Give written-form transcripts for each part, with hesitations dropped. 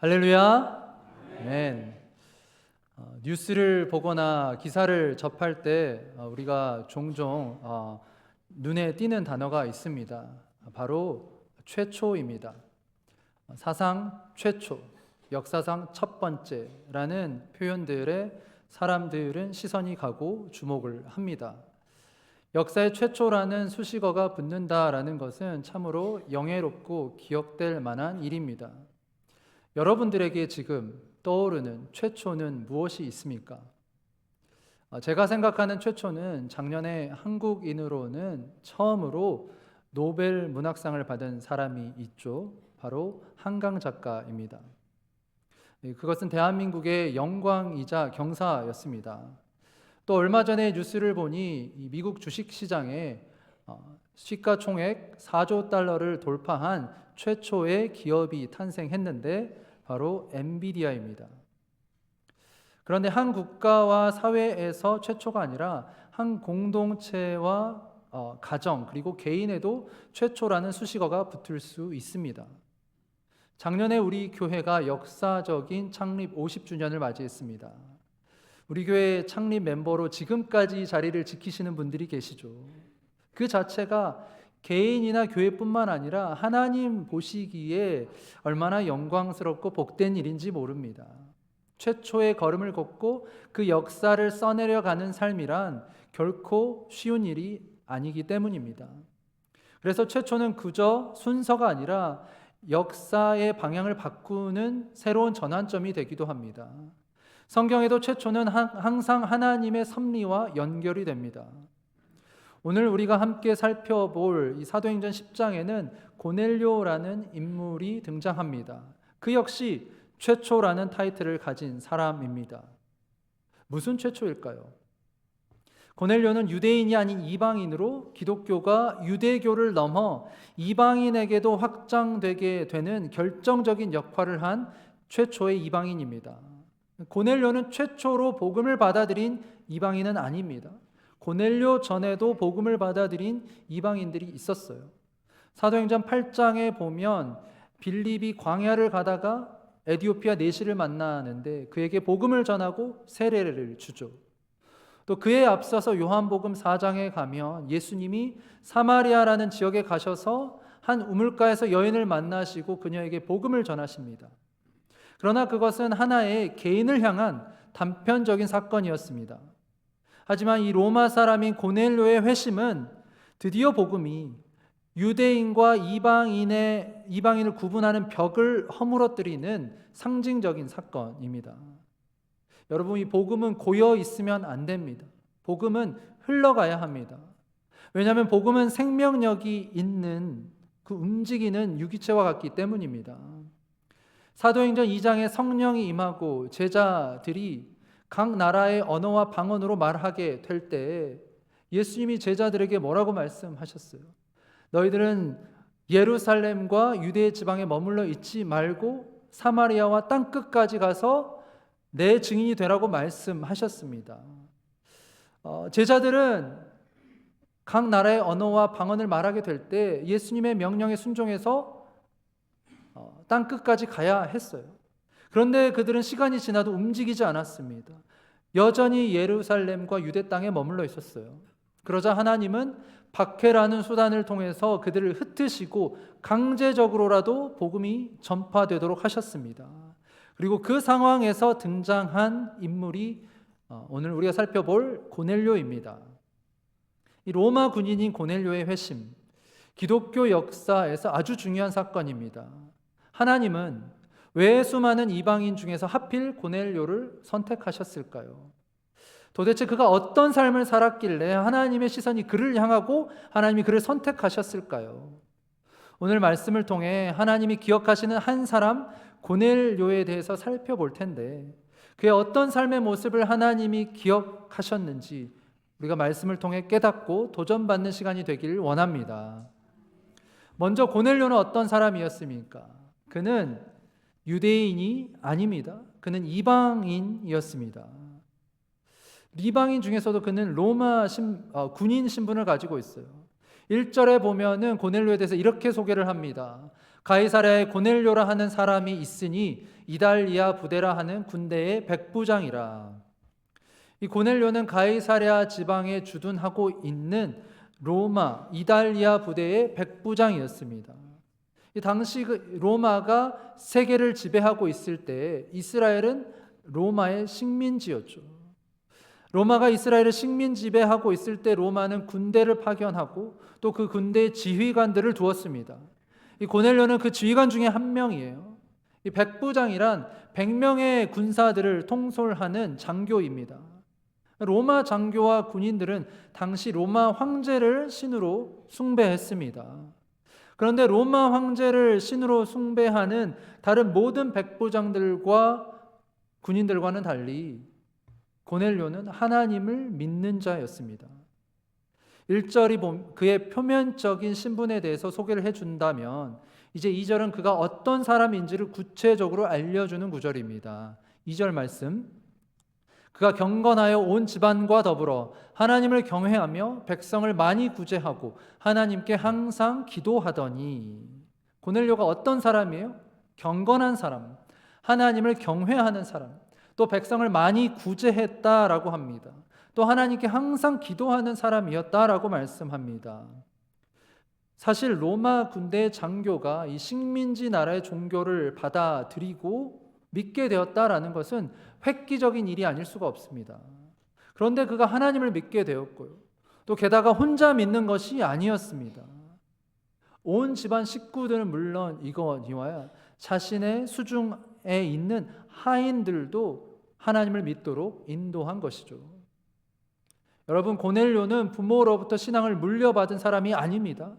할렐루야. 아멘. 뉴스를 보거나 기사를 접할 때 우리가 종종 눈에 띄는 단어가 있습니다. 바로 최초입니다. 사상 최초, 역사상 첫 번째라는 표현들에 사람들은 시선이 가고 주목을 합니다. 역사의 최초라는 수식어가 붙는다라는 것은 참으로 영예롭고 기억될 만한 일입니다. 여러분들에게 지금 떠오르는 최초는 무엇이 있습니까? 제가 생각하는 최초는 작년에 한국인으로는 처음으로 노벨 문학상을 받은 사람이 있죠. 바로 한강 작가입니다. 그것은 대한민국의 영광이자 경사였습니다. 또 얼마 전에 뉴스를 보니 미국 주식시장에 시가총액 4조 달러를 돌파한 최초의 기업이 탄생했는데 바로 엔비디아입니다. 그런데 한 국가와 사회에서 최초가 아니라 한 공동체와 가정 그리고 개인에도 최초라는 수식어가 붙을 수 있습니다. 작년에 우리 교회가 역사적인 창립 50주년을 맞이했습니다. 우리 교회 창립 멤버로 지금까지 자리를 지키시는 분들이 계시죠. 그 자체가 개인이나 교회뿐만 아니라 하나님 보시기에 얼마나 영광스럽고 복된 일인지 모릅니다. 최초의 걸음을 걷고 그 역사를 써내려가는 삶이란 결코 쉬운 일이 아니기 때문입니다. 그래서 최초는 그저 순서가 아니라 역사의 방향을 바꾸는 새로운 전환점이 되기도 합니다. 성경에도 최초는 항상 하나님의 섭리와 연결이 됩니다. 오늘 우리가 함께 살펴볼 이 사도행전 10장에는 고넬료라는 인물이 등장합니다. 그 역시 최초라는 타이틀을 가진 사람입니다. 무슨 최초일까요? 고넬료는 유대인이 아닌 이방인으로 기독교가 유대교를 넘어 이방인에게도 확장되게 되는 결정적인 역할을 한 최초의 이방인입니다. 고넬료는 최초로 복음을 받아들인 이방인은 아닙니다. 고넬료 전에도 복음을 받아들인 이방인들이 있었어요. 사도행전 8장에 보면 빌립이 광야를 가다가 에디오피아 내시를 만나는데 그에게 복음을 전하고 세례를 주죠. 또 그에 앞서서 요한복음 4장에 가면 예수님이 사마리아라는 지역에 가셔서 한 우물가에서 여인을 만나시고 그녀에게 복음을 전하십니다. 그러나 그것은 하나의 개인을 향한 단편적인 사건이었습니다. 하지만 이 로마 사람인 고넬료의 회심은 드디어 복음이 유대인과 이방인을 구분하는 벽을 허물어뜨리는 상징적인 사건입니다. 여러분, 이 복음은 고여 있으면 안 됩니다. 복음은 흘러가야 합니다. 왜냐하면 복음은 생명력이 있는 그 움직이는 유기체와 같기 때문입니다. 사도행전 2장에 성령이 임하고 제자들이 각 나라의 언어와 방언으로 말하게 될 때 예수님이 제자들에게 뭐라고 말씀하셨어요? 너희들은 예루살렘과 유대 지방에 머물러 있지 말고 사마리아와 땅끝까지 가서 내 증인이 되라고 말씀하셨습니다. 제자들은 각 나라의 언어와 방언을 말하게 될 때 예수님의 명령에 순종해서 땅끝까지 가야 했어요. 그런데 그들은 시간이 지나도 움직이지 않았습니다. 여전히 예루살렘과 유대 땅에 머물러 있었어요. 그러자 하나님은 박해라는 수단을 통해서 그들을 흩으시고 강제적으로라도 복음이 전파되도록 하셨습니다. 그리고 그 상황에서 등장한 인물이 오늘 우리가 살펴볼 고넬료입니다. 이 로마 군인인 고넬료의 회심, 기독교 역사에서 아주 중요한 사건입니다. 하나님은 왜 수많은 이방인 중에서 하필 고넬료를 선택하셨을까요? 도대체 그가 어떤 삶을 살았길래 하나님의 시선이 그를 향하고 하나님이 그를 선택하셨을까요? 오늘 말씀을 통해 하나님이 기억하시는 한 사람 고넬료에 대해서 살펴볼 텐데 그의 어떤 삶의 모습을 하나님이 기억하셨는지 우리가 말씀을 통해 깨닫고 도전받는 시간이 되길 원합니다. 먼저 고넬료는 어떤 사람이었습니까? 그는 유대인이 아닙니다. 그는 이방인이었습니다. 이방인 중에서도 그는 로마 군인 신분을 가지고 있어요. 1절에 보면은 고넬료에 대해서 이렇게 소개를 합니다. 가이사랴에 고넬료라 하는 사람이 있으니 이달리아 부대라 하는 군대의 백부장이라. 이 고넬료는 가이사랴 지방에 주둔하고 있는 로마 이달리아 부대의 백부장이었습니다. 이 당시 로마가 세계를 지배하고 있을 때 이스라엘은 로마의 식민지였죠. 로마가 이스라엘을 식민 지배하고 있을 때 로마는 군대를 파견하고 또 그 군대의 지휘관들을 두었습니다. 이 고넬료는 그 지휘관 중에 한 명이에요. 이 백부장이란 100명의 군사들을 통솔하는 장교입니다. 로마 장교와 군인들은 당시 로마 황제를 신으로 숭배했습니다. 그런데 로마 황제를 신으로 숭배하는 다른 모든 백부장들과 군인들과는 달리 고넬료는 하나님을 믿는 자였습니다. 1절이 그의 표면적인 신분에 대해서 소개를 해준다면 이제 2절은 그가 어떤 사람인지를 구체적으로 알려주는 구절입니다. 2절 말씀, 그가 경건하여 온 집안과 더불어 하나님을 경외하며 백성을 많이 구제하고 하나님께 항상 기도하더니. 고넬료가 어떤 사람이에요? 경건한 사람, 하나님을 경외하는 사람, 또 백성을 많이 구제했다라고 합니다. 또 하나님께 항상 기도하는 사람이었다라고 말씀합니다. 사실 로마 군대의 장교가 이 식민지 나라의 종교를 받아들이고 믿게 되었다라는 것은 획기적인 일이 아닐 수가 없습니다. 그런데 그가 하나님을 믿게 되었고요. 또 게다가 혼자 믿는 것이 아니었습니다. 온 집안 식구들은 물론 이거니와야 자신의 수중에 있는 하인들도 하나님을 믿도록 인도한 것이죠. 여러분, 고넬료는 부모로부터 신앙을 물려받은 사람이 아닙니다.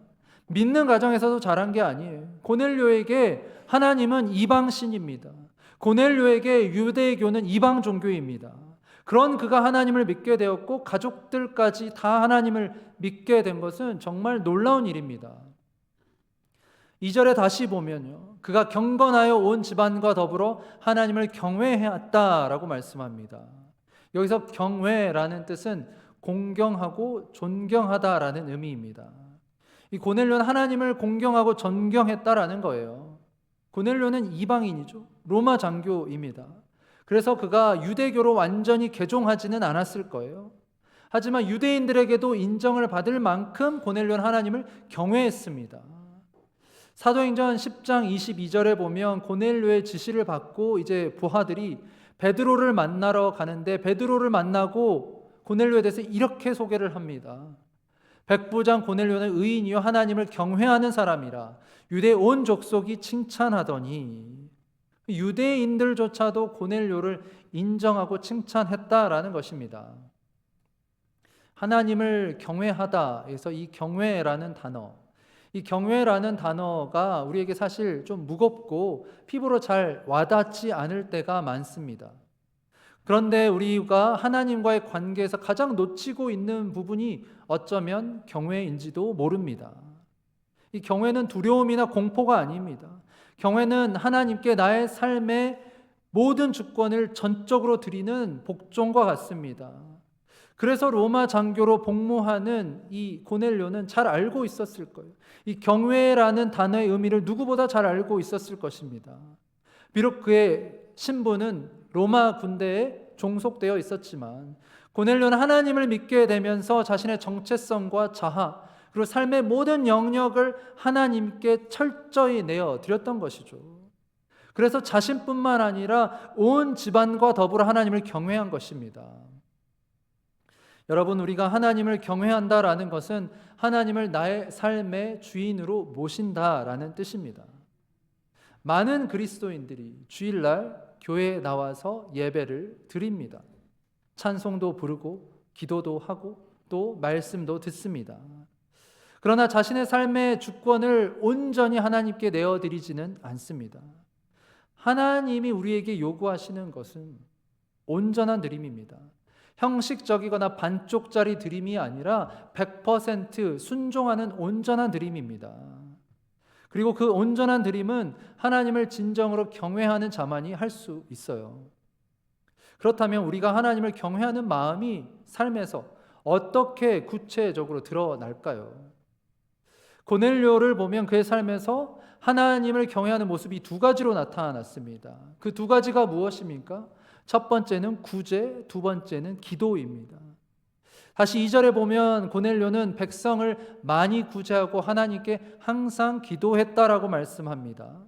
믿는 가정에서도 자란 게 아니에요. 고넬료에게 하나님은 이방신입니다. 고넬료에게 유대교는 이방 종교입니다. 그런 그가 하나님을 믿게 되었고 가족들까지 다 하나님을 믿게 된 것은 정말 놀라운 일입니다. 2절에 다시 보면요, 그가 경건하여 온 집안과 더불어 하나님을 경외했다라고 말씀합니다. 여기서 경외라는 뜻은 공경하고 존경하다라는 의미입니다. 이 고넬료는 하나님을 공경하고 존경했다라는 거예요. 고넬료는 이방인이죠. 로마 장교입니다. 그래서 그가 유대교로 완전히 개종하지는 않았을 거예요. 하지만 유대인들에게도 인정을 받을 만큼 고넬료는 하나님을 경외했습니다. 사도행전 10장 22절에 보면 고넬료의 지시를 받고 이제 부하들이 베드로를 만나러 가는데 베드로를 만나고 고넬료에 대해서 이렇게 소개를 합니다. 백부장 고넬료는 의인이요 하나님을 경외하는 사람이라 유대 온 족속이 칭찬하더니, 유대인들조차도 고넬료를 인정하고 칭찬했다라는 것입니다. 하나님을 경외하다 에서 이 경외라는 단어, 이 경외라는 단어가 우리에게 사실 좀 무겁고 피부로 잘 와닿지 않을 때가 많습니다. 그런데 우리가 하나님과의 관계에서 가장 놓치고 있는 부분이 어쩌면 경외인지도 모릅니다. 이 경외는 두려움이나 공포가 아닙니다. 경외는 하나님께 나의 삶의 모든 주권을 전적으로 드리는 복종과 같습니다. 그래서 로마 장교로 복무하는 이 고넬료는 잘 알고 있었을 거예요. 이 경외라는 단어의 의미를 누구보다 잘 알고 있었을 것입니다. 비록 그의 신분은 로마 군대에 종속되어 있었지만 고넬료는 하나님을 믿게 되면서 자신의 정체성과 자아 그리고 삶의 모든 영역을 하나님께 철저히 내어드렸던 것이죠. 그래서 자신뿐만 아니라 온 집안과 더불어 하나님을 경외한 것입니다. 여러분, 우리가 하나님을 경외한다라는 것은 하나님을 나의 삶의 주인으로 모신다라는 뜻입니다. 많은 그리스도인들이 주일날 교회에 나와서 예배를 드립니다. 찬송도 부르고 기도도 하고 또 말씀도 듣습니다. 그러나 자신의 삶의 주권을 온전히 하나님께 내어드리지는 않습니다. 하나님이 우리에게 요구하시는 것은 온전한 드림입니다. 형식적이거나 반쪽짜리 드림이 아니라 100% 순종하는 온전한 드림입니다. 그리고 그 온전한 드림은 하나님을 진정으로 경외하는 자만이 할 수 있어요. 그렇다면 우리가 하나님을 경외하는 마음이 삶에서 어떻게 구체적으로 드러날까요? 고넬료를 보면 그의 삶에서 하나님을 경외하는 모습이 두 가지로 나타났습니다. 그 두 가지가 무엇입니까? 첫 번째는 구제, 두 번째는 기도입니다. 다시 2절에 보면 고넬료는 백성을 많이 구제하고 하나님께 항상 기도했다라고 말씀합니다.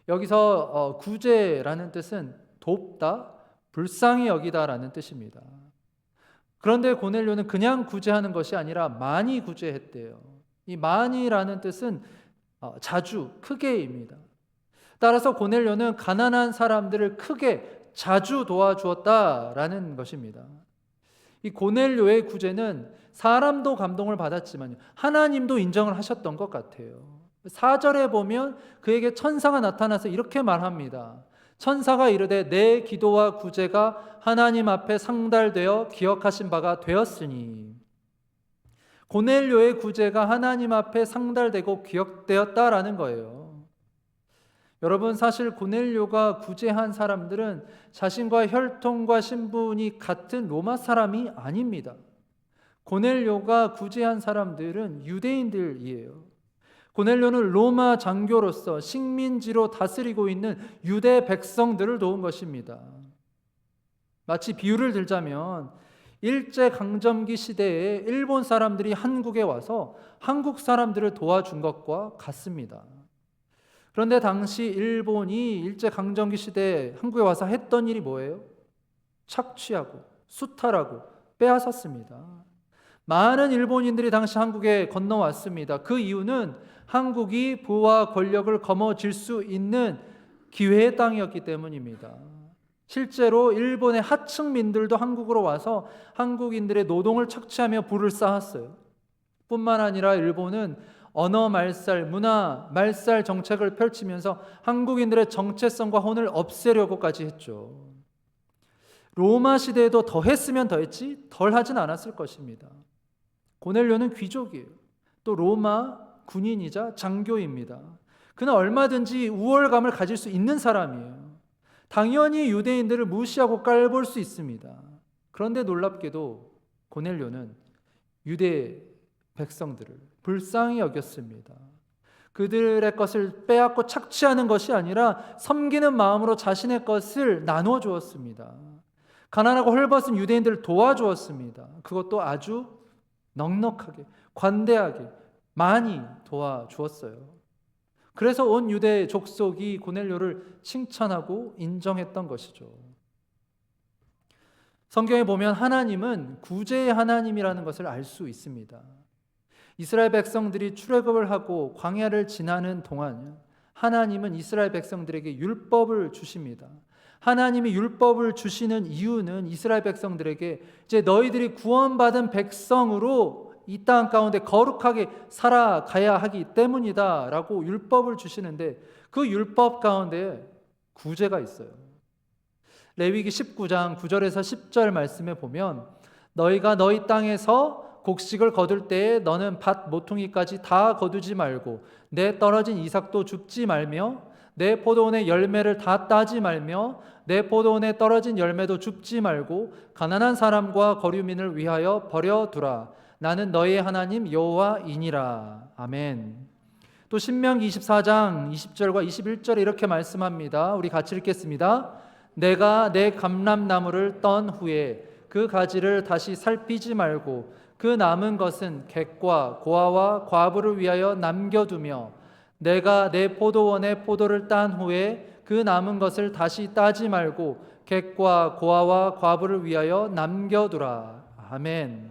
여기서 구제라는 뜻은 돕다, 불쌍히 여기다라는 뜻입니다. 그런데 고넬료는 그냥 구제하는 것이 아니라 많이 구제했대요. 이 많이라는 뜻은 자주, 크게입니다. 따라서 고넬료는 가난한 사람들을 크게, 자주 도와주었다라는 것입니다. 이 고넬료의 구제는 사람도 감동을 받았지만 하나님도 인정을 하셨던 것 같아요. 4절에 보면 그에게 천사가 나타나서 이렇게 말합니다. 천사가 이르되 내 기도와 구제가 하나님 앞에 상달되어 기억하신 바가 되었으니, 고넬료의 구제가 하나님 앞에 상달되고 기억되었다라는 거예요. 여러분, 사실 고넬료가 구제한 사람들은 자신과 혈통과 신분이 같은 로마 사람이 아닙니다. 고넬료가 구제한 사람들은 유대인들이에요. 고넬료는 로마 장교로서 식민지로 다스리고 있는 유대 백성들을 도운 것입니다. 마치 비유를 들자면 일제강점기 시대에 일본 사람들이 한국에 와서 한국 사람들을 도와준 것과 같습니다. 그런데 당시 일본이 일제강점기 시대에 한국에 와서 했던 일이 뭐예요? 착취하고 수탈하고 빼앗았습니다. 많은 일본인들이 당시 한국에 건너왔습니다. 그 이유는 한국이 부와 권력을 거머쥘 수 있는 기회의 땅이었기 때문입니다. 실제로 일본의 하층민들도 한국으로 와서 한국인들의 노동을 착취하며 부를 쌓았어요. 뿐만 아니라 일본은 언어 말살, 문화 말살 정책을 펼치면서 한국인들의 정체성과 혼을 없애려고까지 했죠. 로마 시대에도 더 했으면 더 했지 덜 하진 않았을 것입니다. 고넬료는 귀족이에요. 또 로마 군인이자 장교입니다. 그는 얼마든지 우월감을 가질 수 있는 사람이에요. 당연히 유대인들을 무시하고 깔볼 수 있습니다. 그런데 놀랍게도 고넬료는 유대 백성들을 불쌍히 여겼습니다. 그들의 것을 빼앗고 착취하는 것이 아니라 섬기는 마음으로 자신의 것을 나눠 주었습니다. 가난하고 헐벗은 유대인들을 도와주었습니다. 그것도 아주 넉넉하게, 관대하게, 많이 도와주었어요. 그래서 온 유대 족속이 고넬료를 칭찬하고 인정했던 것이죠. 성경에 보면 하나님은 구제의 하나님이라는 것을 알 수 있습니다. 이스라엘 백성들이 출애굽을 하고 광야를 지나는 동안 하나님은 이스라엘 백성들에게 율법을 주십니다. 하나님이 율법을 주시는 이유는 이스라엘 백성들에게 이제 너희들이 구원받은 백성으로 이 땅 가운데 거룩하게 살아가야 하기 때문이다 라고 율법을 주시는데, 그 율법 가운데 구제가 있어요. 레위기 19장 9절에서 10절 말씀에 보면 너희가 너희 땅에서 곡식을 거둘 때에 너는 밭 모퉁이까지 다 거두지 말고 내 떨어진 이삭도 줍지 말며 내 포도원의 열매를 다 따지 말며 내 포도원에 떨어진 열매도 줍지 말고 가난한 사람과 거류민을 위하여 버려두라. 나는 너희의 하나님 여호와이니라. 아멘. 또 신명기 24장 20절과 21절에 이렇게 말씀합니다. 우리 같이 읽겠습니다. 내가 내 감람나무를 떤 후에 그 가지를 다시 살피지 말고 그 남은 것은 객과 고아와 과부를 위하여 남겨두며 내가 내 포도원의 포도를 딴 후에 그 남은 것을 다시 따지 말고 객과 고아와 과부를 위하여 남겨두라. 아멘.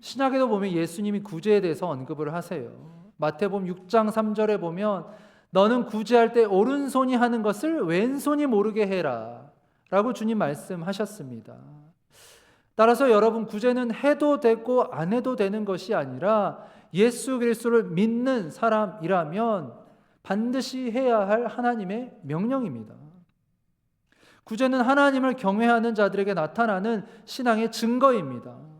신약에도 보면 예수님이 구제에 대해서 언급을 하세요. 마태복음 6장 3절에 보면 너는 구제할 때 오른손이 하는 것을 왼손이 모르게 해라 라고 주님 말씀하셨습니다. 따라서 여러분, 구제는 해도 되고 안 해도 되는 것이 아니라 예수 그리스도를 믿는 사람이라면 반드시 해야 할 하나님의 명령입니다. 구제는 하나님을 경외하는 자들에게 나타나는 신앙의 증거입니다.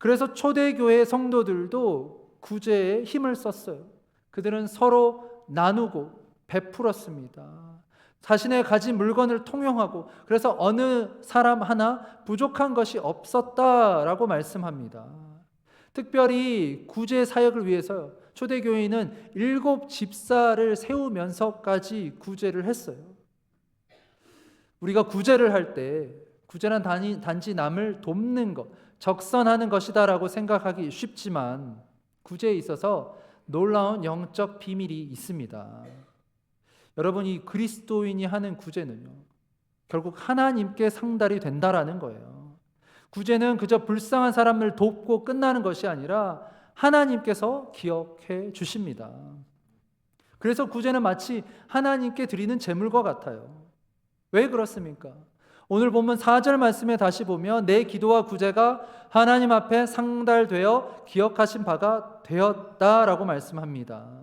그래서 초대교회 성도들도 구제에 힘을 썼어요. 그들은 서로 나누고 베풀었습니다. 자신의 가진 물건을 통용하고, 그래서 어느 사람 하나 부족한 것이 없었다라고 말씀합니다. 특별히 구제 사역을 위해서 초대교회는 7 집사를 세우면서까지 구제를 했어요. 우리가 구제를 할 때 구제란 단지 남을 돕는 것, 적선하는 것이다라고 생각하기 쉽지만 구제에 있어서 놀라운 영적 비밀이 있습니다. 여러분, 이 그리스도인이 하는 구제는요, 결국 하나님께 상달이 된다라는 거예요. 구제는 그저 불쌍한 사람을 돕고 끝나는 것이 아니라 하나님께서 기억해 주십니다. 그래서 구제는 마치 하나님께 드리는 제물과 같아요. 왜 그렇습니까? 오늘 본문 4절 말씀에 다시 보면 내 기도와 구제가 하나님 앞에 상달되어 기억하신 바가 되었다라고 말씀합니다.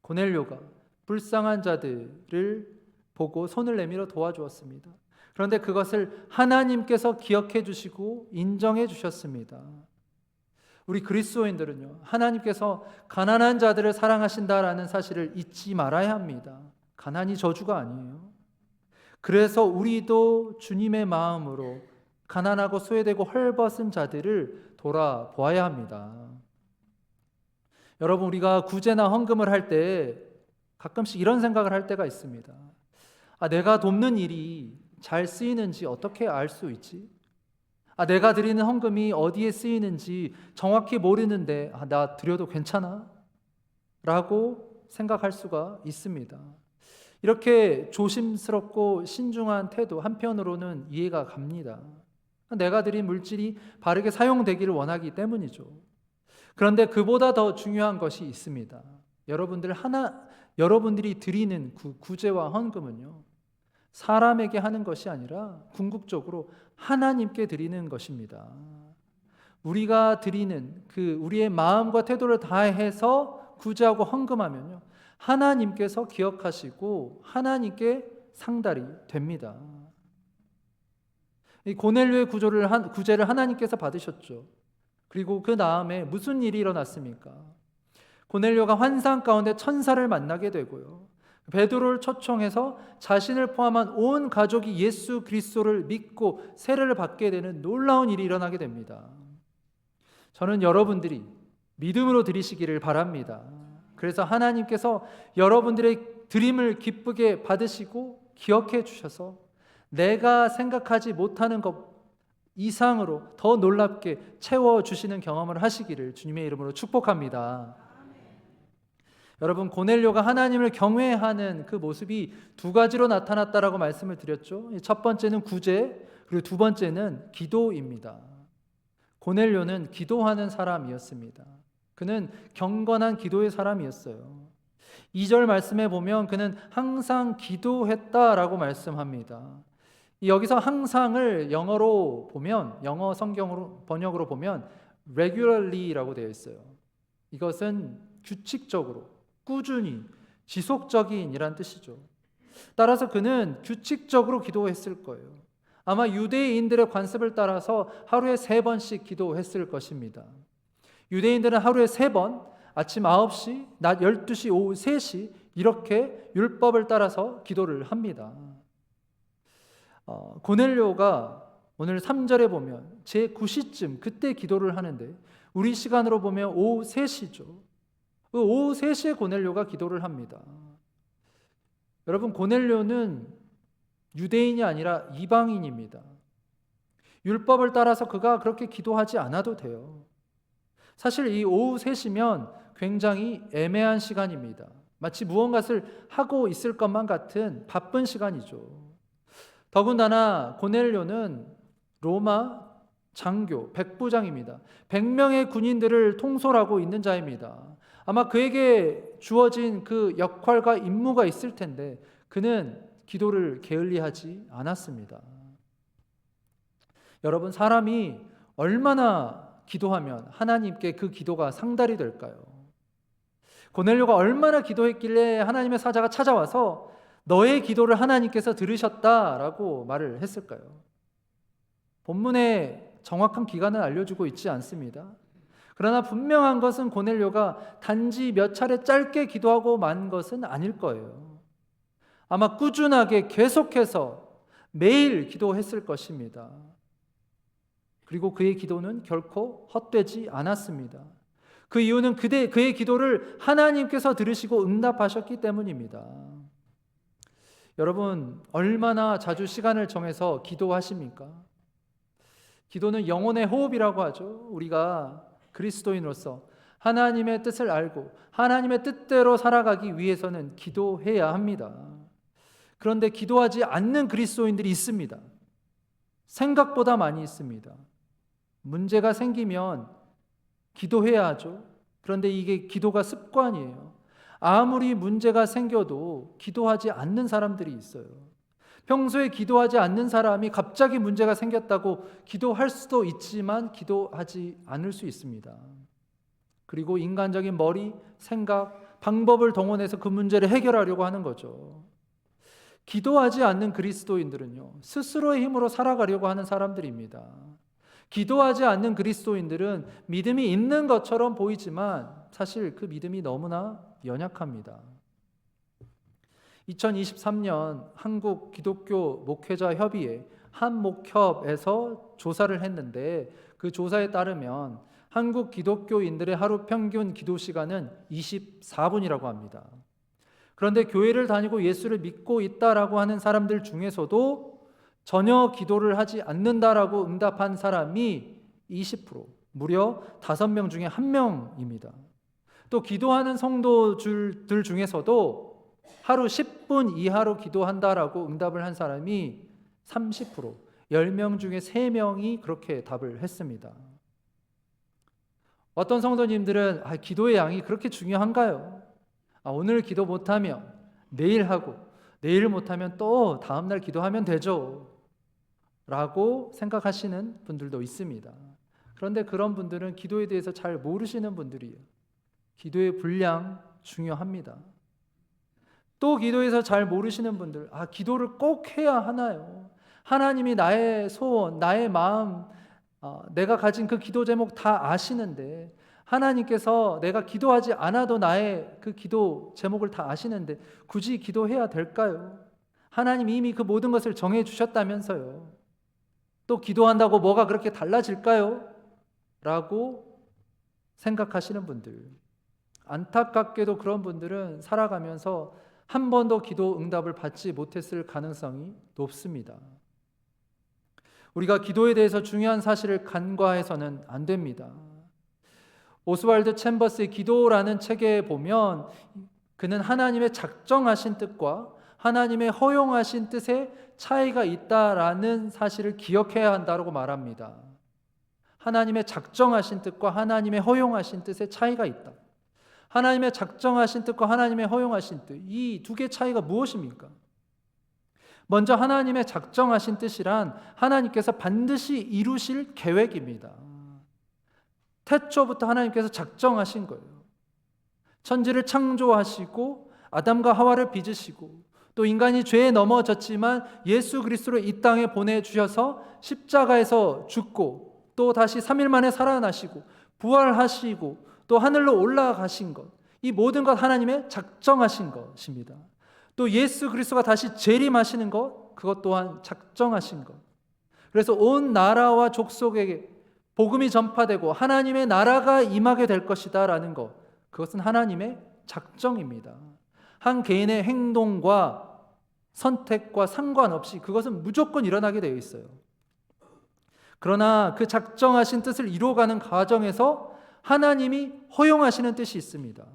고넬료가 불쌍한 자들을 보고 손을 내밀어 도와주었습니다. 그런데 그것을 하나님께서 기억해 주시고 인정해 주셨습니다. 우리 그리스도인들은요, 하나님께서 가난한 자들을 사랑하신다라는 사실을 잊지 말아야 합니다. 가난이 저주가 아니에요. 그래서 우리도 주님의 마음으로 가난하고 소외되고 헐벗은 자들을 돌아보아야 합니다. 여러분, 우리가 구제나 헌금을 할 때 가끔씩 이런 생각을 할 때가 있습니다. 내가 돕는 일이 잘 쓰이는지 어떻게 알 수 있지? 내가 드리는 헌금이 어디에 쓰이는지 정확히 모르는데 나 드려도 괜찮아? 라고 생각할 수가 있습니다. 이렇게 조심스럽고 신중한 태도 한편으로는 이해가 갑니다. 내가 드린 물질이 바르게 사용되기를 원하기 때문이죠. 그런데 그보다 더 중요한 것이 있습니다. 여러분들이 드리는 구제와 헌금은요, 사람에게 하는 것이 아니라 궁극적으로 하나님께 드리는 것입니다. 우리가 드리는 우리의 마음과 태도를 다해서 구제하고 헌금하면요, 하나님께서 기억하시고 하나님께 상달이 됩니다. 이 고넬료의 구제를 하나님께서 받으셨죠. 그리고 그 다음에 무슨 일이 일어났습니까? 고넬료가 환상 가운데 천사를 만나게 되고요, 베드로를 초청해서 자신을 포함한 온 가족이 예수 그리스도를 믿고 세례를 받게 되는 놀라운 일이 일어나게 됩니다. 저는 여러분들이 믿음으로 드리시기를 바랍니다. 그래서 하나님께서 여러분들의 드림을 기쁘게 받으시고 기억해 주셔서 내가 생각하지 못하는 것 이상으로 더 놀랍게 채워주시는 경험을 하시기를 주님의 이름으로 축복합니다. 여러분, 고넬료가 하나님을 경외하는 그 모습이 2가지로 나타났다라고 말씀을 드렸죠. 첫 번째는 구제, 그리고 2번째는 기도입니다. 고넬료는 기도하는 사람이었습니다. 그는 경건한 기도의 사람이었어요. 2절 말씀에 보면 그는 항상 기도했다라고 말씀합니다. 여기서 항상을 영어로 보면, 영어 성경으로 번역으로 보면 regularly라고 되어 있어요. 이것은 규칙적으로, 꾸준히, 지속적인이란 뜻이죠. 따라서 그는 규칙적으로 기도했을 거예요. 아마 유대인들의 관습을 따라서 하루에 3번씩 기도했을 것입니다. 유대인들은 하루에 3번, 아침 9시, 낮 12시, 오후 3시 이렇게 율법을 따라서 기도를 합니다. 고넬료가 오늘 3절에 보면 제9시쯤 그때 기도를 하는데 우리 시간으로 보면 오후 3시죠. 오후 3시에 고넬료가 기도를 합니다. 여러분, 고넬료는 유대인이 아니라 이방인입니다. 율법을 따라서 그가 그렇게 기도하지 않아도 돼요. 사실 이 오후 3시면 굉장히 애매한 시간입니다. 마치 무언가를 하고 있을 것만 같은 바쁜 시간이죠. 더군다나 고넬료는 로마 장교, 백부장입니다. 100명의 군인들을 통솔하고 있는 자입니다. 아마 그에게 주어진 그 역할과 임무가 있을 텐데 그는 기도를 게을리하지 않았습니다. 여러분, 사람이 얼마나 기도하면 하나님께 그 기도가 상달이 될까요? 고넬료가 얼마나 기도했길래 하나님의 사자가 찾아와서 너의 기도를 하나님께서 들으셨다라고 말을 했을까요? 본문에 정확한 기간을 알려주고 있지 않습니다. 그러나 분명한 것은 고넬료가 단지 몇 차례 짧게 기도하고 만 것은 아닐 거예요. 아마 꾸준하게 계속해서 매일 기도했을 것입니다. 그리고 그의 기도는 결코 헛되지 않았습니다. 그 이유는 그의 기도를 하나님께서 들으시고 응답하셨기 때문입니다. 여러분, 얼마나 자주 시간을 정해서 기도하십니까? 기도는 영혼의 호흡이라고 하죠. 우리가 그리스도인으로서 하나님의 뜻을 알고 하나님의 뜻대로 살아가기 위해서는 기도해야 합니다. 그런데 기도하지 않는 그리스도인들이 있습니다. 생각보다 많이 있습니다. 문제가 생기면 기도해야 하죠. 그런데 이게 기도가 습관이에요. 아무리 문제가 생겨도 기도하지 않는 사람들이 있어요. 평소에 기도하지 않는 사람이 갑자기 문제가 생겼다고 기도할 수도 있지만 기도하지 않을 수 있습니다. 그리고 인간적인 머리, 생각, 방법을 동원해서 그 문제를 해결하려고 하는 거죠. 기도하지 않는 그리스도인들은요, 스스로의 힘으로 살아가려고 하는 사람들입니다. 기도하지 않는 그리스도인들은 믿음이 있는 것처럼 보이지만 사실 그 믿음이 너무나 연약합니다. 2023년 한국 기독교 목회자 협의회 한목협에서 조사를 했는데 그 조사에 따르면 한국 기독교인들의 하루 평균 기도 시간은 24분이라고 합니다. 그런데 교회를 다니고 예수를 믿고 있다라고 하는 사람들 중에서도 전혀 기도를 하지 않는다라고 응답한 사람이 20%, 무려 5명 중에 1명입니다. 또 기도하는 성도들 중에서도 하루 10분 이하로 기도한다라고 응답을 한 사람이 30%, 10명 중에 3명이 그렇게 답을 했습니다. 어떤 성도님들은 기도의 양이 그렇게 중요한가요? 오늘 기도 못하면 내일 하고 내일 못하면 또 다음날 기도하면 되죠 라고 생각하시는 분들도 있습니다. 그런데 그런 분들은 기도에 대해서 잘 모르시는 분들이에요. 기도의 분량 중요합니다. 또 기도에서 잘 모르시는 분들, 기도를 꼭 해야 하나요? 하나님이 나의 소원, 나의 마음, 내가 가진 그 기도 제목 다 아시는데 하나님께서 내가 기도하지 않아도 나의 그 기도 제목을 다 아시는데 굳이 기도해야 될까요? 하나님이 이미 그 모든 것을 정해 주셨다면서요. 또 기도한다고 뭐가 그렇게 달라질까요? 라고 생각하시는 분들, 안타깝게도 그런 분들은 살아가면서 한 번도 기도 응답을 받지 못했을 가능성이 높습니다. 우리가 기도에 대해서 중요한 사실을 간과해서는 안 됩니다. 오스왈드 챔버스의 기도라는 책에 보면 그는 하나님의 작정하신 뜻과 하나님의 허용하신 뜻에 차이가 있다라는 사실을 기억해야 한다고 말합니다. 하나님의 작정하신 뜻과 하나님의 허용하신 뜻에 차이가 있다. 하나님의 작정하신 뜻과 하나님의 허용하신 뜻, 이 두 개의 차이가 무엇입니까? 먼저 하나님의 작정하신 뜻이란 하나님께서 반드시 이루실 계획입니다. 태초부터 하나님께서 작정하신 거예요. 천지를 창조하시고 아담과 하와를 빚으시고 또 인간이 죄에 넘어졌지만 예수 그리스도를 이 땅에 보내주셔서 십자가에서 죽고 또 다시 3일 만에 살아나시고 부활하시고 또 하늘로 올라가신 것, 이 모든 것 하나님의 작정하신 것입니다. 또 예수 그리스도가 다시 재림하시는 것, 그것 또한 작정하신 것. 그래서 온 나라와 족속에게 복음이 전파되고 하나님의 나라가 임하게 될 것이다 라는 것, 그것은 하나님의 작정입니다. 한 개인의 행동과 선택과 상관없이 그것은 무조건 일어나게 되어 있어요. 그러나 그 작정하신 뜻을 이루어가는 과정에서 하나님이 허용하시는 뜻이 있습니다.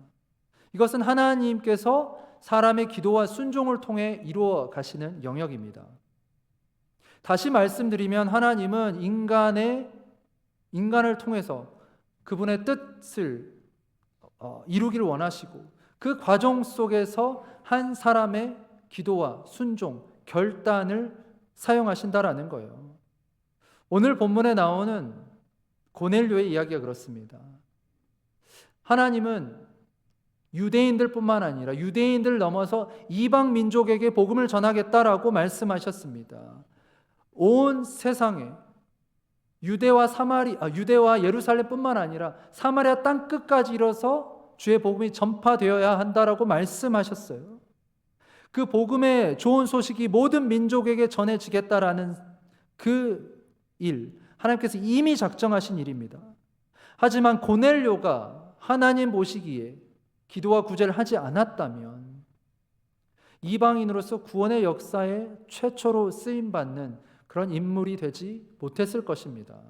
이것은 하나님께서 사람의 기도와 순종을 통해 이루어 가시는 영역입니다. 다시 말씀드리면 하나님은 인간을 통해서 그분의 뜻을 이루기를 원하시고 그 과정 속에서 한 사람의 기도와 순종, 결단을 사용하신다라는 거예요. 오늘 본문에 나오는 고넬료의 이야기가 그렇습니다. 하나님은 유대인들뿐만 아니라 유대인들 넘어서 이방 민족에게 복음을 전하겠다라고 말씀하셨습니다. 온 세상에 유대와 예루살렘뿐만 아니라 사마리아 땅 끝까지 이뤄서 주의 복음이 전파되어야 한다라고 말씀하셨어요. 그 복음의 좋은 소식이 모든 민족에게 전해지겠다라는 그 일, 하나님께서 이미 작정하신 일입니다. 하지만 고넬료가 하나님 보시기에 기도와 구제를 하지 않았다면 이방인으로서 구원의 역사에 최초로 쓰임받는 그런 인물이 되지 못했을 것입니다.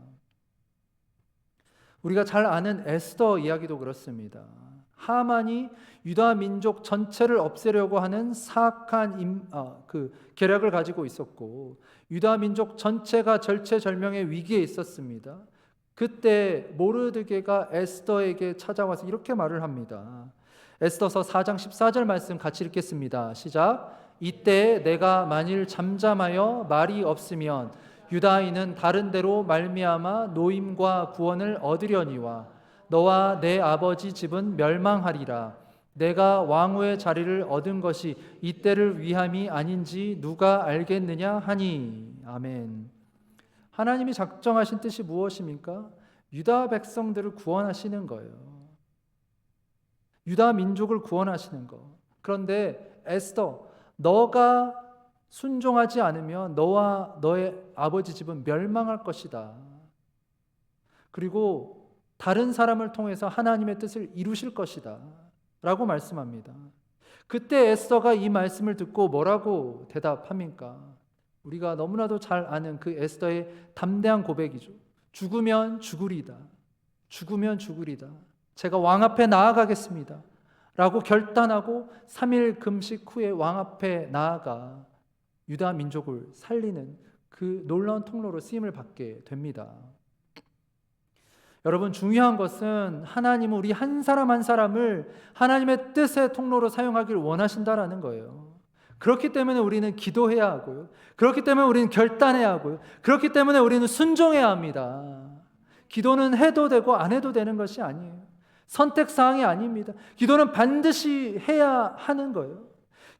우리가 잘 아는 에스더 이야기도 그렇습니다. 하만이 유다 민족 전체를 없애려고 하는 사악한 계략을 가지고 있었고 유다 민족 전체가 절체절명의 위기에 있었습니다. 그때 모르드게가 에스더에게 찾아와서 이렇게 말을 합니다. 에스더서 4장 14절 말씀 같이 읽겠습니다. 시작. 이때 내가 만일 잠잠하여 말이 없으면 유다인은 다른 데로 말미암아 노임과 구원을 얻으려니와 너와 내 아버지 집은 멸망하리라. 내가 왕후의 자리를 얻은 것이 이때를 위함이 아닌지 누가 알겠느냐 하니. 아멘. 하나님이 작정하신 뜻이 무엇입니까? 유다 백성들을 구원하시는 거예요. 유다 민족을 구원하시는 거. 그런데 에스더, 너가 순종하지 않으면 너와 너의 아버지 집은 멸망할 것이다. 그리고 다른 사람을 통해서 하나님의 뜻을 이루실 것이다 라고 말씀합니다. 그때 에스더가 이 말씀을 듣고 뭐라고 대답합니까? 우리가 너무나도 잘 아는 그 에스더의 담대한 고백이죠. 죽으면 죽으리다. 죽으면 죽으리다. 제가 왕 앞에 나아가겠습니다 라고 결단하고 3일 금식 후에 왕 앞에 나아가 유다 민족을 살리는 그 놀라운 통로로 쓰임을 받게 됩니다. 여러분, 중요한 것은 하나님은 우리 한 사람 한 사람을 하나님의 뜻의 통로로 사용하기를 원하신다라는 거예요. 그렇기 때문에 우리는 기도해야 하고요. 그렇기 때문에 우리는 결단해야 하고요. 그렇기 때문에 우리는 순종해야 합니다. 기도는 해도 되고 안 해도 되는 것이 아니에요. 선택사항이 아닙니다. 기도는 반드시 해야 하는 거예요.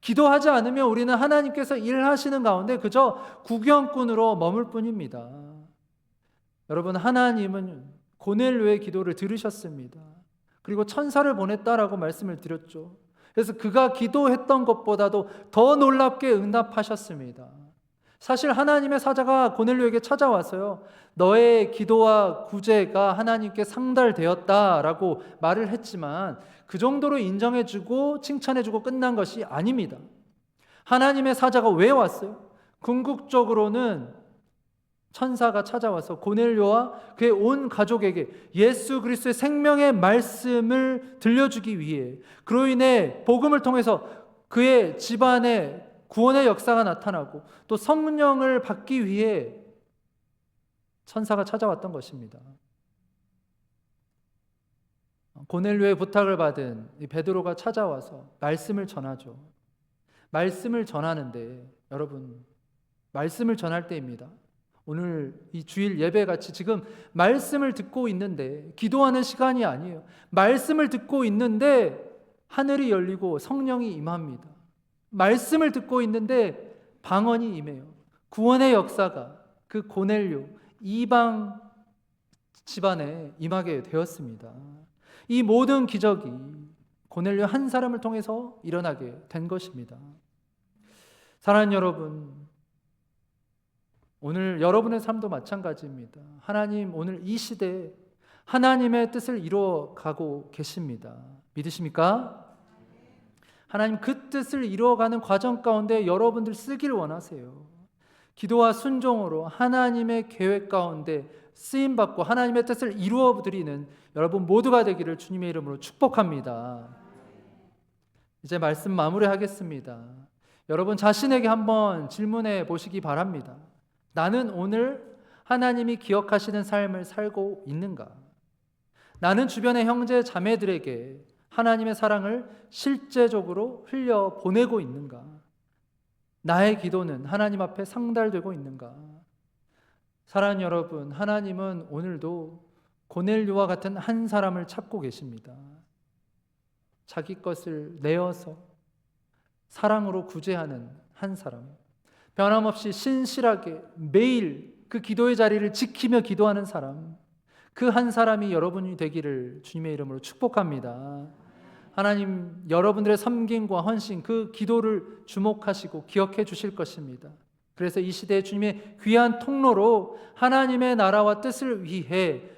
기도하지 않으면 우리는 하나님께서 일하시는 가운데 그저 구경꾼으로 머물 뿐입니다. 여러분, 하나님은 고넬료의 기도를 들으셨습니다. 그리고 천사를 보냈다라고 말씀을 드렸죠. 그래서 그가 기도했던 것보다도 더 놀랍게 응답하셨습니다. 사실 하나님의 사자가 고넬료에게 찾아와서요, 너의 기도와 구제가 하나님께 상달되었다라고 말을 했지만 그 정도로 인정해주고 칭찬해주고 끝난 것이 아닙니다. 하나님의 사자가 왜 왔어요? 궁극적으로는 천사가 찾아와서 고넬료와 그의 온 가족에게 예수 그리스도의 생명의 말씀을 들려주기 위해, 그로 인해 복음을 통해서 그의 집안에 구원의 역사가 나타나고 또 성령을 받기 위해 천사가 찾아왔던 것입니다. 고넬료의 부탁을 받은 이 베드로가 찾아와서 말씀을 전하죠. 말씀을 전하는데 여러분, 말씀을 전할 때입니다. 오늘 이 주일 예배같이 지금 말씀을 듣고 있는데 기도하는 시간이 아니에요. 말씀을 듣고 있는데 하늘이 열리고 성령이 임합니다. 말씀을 듣고 있는데 방언이 임해요. 구원의 역사가 그 고넬료 이방 집안에 임하게 되었습니다. 이 모든 기적이 고넬료 한 사람을 통해서 일어나게 된 것입니다. 사랑하는 여러분, 오늘 여러분의 삶도 마찬가지입니다. 하나님 오늘 이 시대에 하나님의 뜻을 이루어가고 계십니다. 믿으십니까? 하나님 그 뜻을 이루어가는 과정 가운데 여러분들 쓰기를 원하세요. 기도와 순종으로 하나님의 계획 가운데 쓰임받고 하나님의 뜻을 이루어드리는 여러분 모두가 되기를 주님의 이름으로 축복합니다. 이제 말씀 마무리하겠습니다. 여러분 자신에게 한번 질문해 보시기 바랍니다. 나는 오늘 하나님이 기억하시는 삶을 살고 있는가? 나는 주변의 형제 자매들에게 하나님의 사랑을 실제적으로 흘려보내고 있는가? 나의 기도는 하나님 앞에 상달되고 있는가? 사랑하는 여러분, 하나님은 오늘도 고넬료와 같은 한 사람을 찾고 계십니다. 자기 것을 내어서 사랑으로 구제하는 한 사람, 변함없이 신실하게 매일 그 기도의 자리를 지키며 기도하는 사람, 그 한 사람이 여러분이 되기를 주님의 이름으로 축복합니다. 하나님 여러분들의 섬김과 헌신, 그 기도를 주목하시고 기억해 주실 것입니다. 그래서 이 시대에 주님의 귀한 통로로 하나님의 나라와 뜻을 위해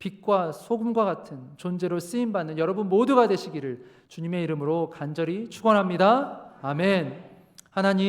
빛과 소금과 같은 존재로 쓰임받는 여러분 모두가 되시기를 주님의 이름으로 간절히 축원합니다. 아멘. 하나님